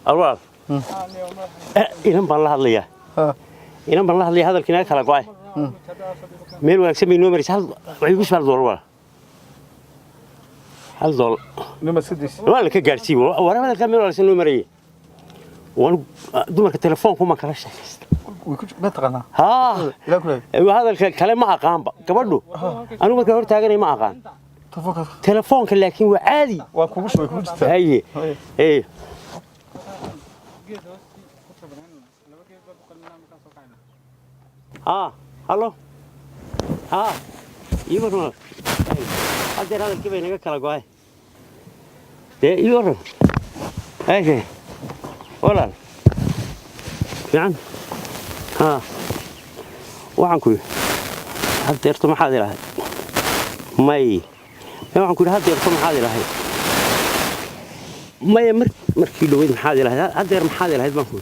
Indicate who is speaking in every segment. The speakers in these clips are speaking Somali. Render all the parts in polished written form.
Speaker 1: الوال إنهم بالله الله إنهم بالله الله هذا الكناية خلا قاي مين ولا سمي نمر هل ويقولش هالدول ولا هالدول
Speaker 2: نمر سدس
Speaker 1: ولا كجارسي ولا ما كمل ولا سنو مري وأنا دمر التلفون كم كلاش
Speaker 2: ويكون ما تقنا
Speaker 1: ها
Speaker 2: لا كله
Speaker 1: وهذا الكلام ما أقام كبرنا أنا ما كهرت تاجري ما أقام تلفون لكن وعادي
Speaker 2: وكوش
Speaker 1: هي إيه هلو يبغون هذا كيف ينقل كلا قاي ده يورن ايه ولا يعني waxaan ku hadeerto maxaad ilaahay may waxaan ku hadeerto maxaad ilaahay may markii dhaweyd maxaad ilaahay hadeer maxaad ilaahay baan ku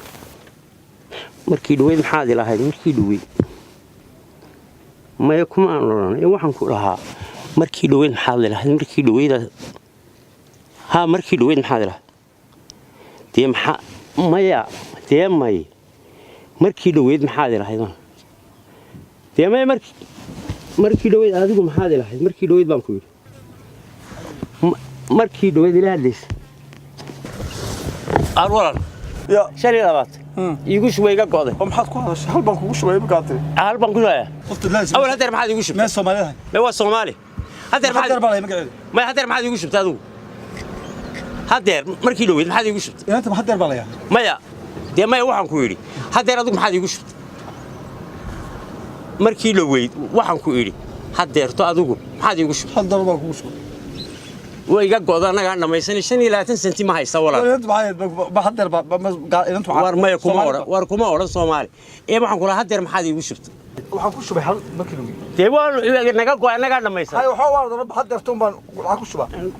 Speaker 1: markii dhaweyd maxaad ilaahay markii dhaweyd may kuma aan oran waxaan ku lahaa markii dhaweyd maxaad ilaahay markii dhaweyd markii dhaweyd maxaad ilaahay dee maxaa maya dee may markii dhaweyd maxaad ilaahay dee may markii dhaweyd adigu maxaad ilaahay markii dhaweyd baan ku yiri markii dhaweyd ilaahays arwalan
Speaker 2: يا
Speaker 1: شري لبات يقول شوي قاعد
Speaker 2: ومحط كوهاش هل بنكو شوي بقاطع
Speaker 1: هل بنقول يا
Speaker 2: قلت لازم
Speaker 1: اول هدر ما حد يقول شو
Speaker 2: ما الصومالي
Speaker 1: ما هو الصومالي هدر ما حد
Speaker 2: بالي مقعد
Speaker 1: ما هدر ما حد يقول شو هذا هدر مركي لويد ما حد يقول شو
Speaker 2: انت ما حدر بالي
Speaker 1: ما يا دي ما waxaan ku yiri هدر adigu ما حد يقول شو markii looweyd waxaan ku yiri hadeerto adigu maxaad igu shub
Speaker 2: حدر بنكو شو
Speaker 1: way iga go'danaga dhamaysan 25 senti ma haysta walaal
Speaker 2: انت بحضر انت
Speaker 1: war ma kuma oran Soomaali ee waxaan kula hadeer maxaad igu shubtay
Speaker 2: waxaan ku shubay hal markii
Speaker 1: dee waa naga go'ay naga dhamaysan
Speaker 2: ay waxa waa baan waxaan ku shubaa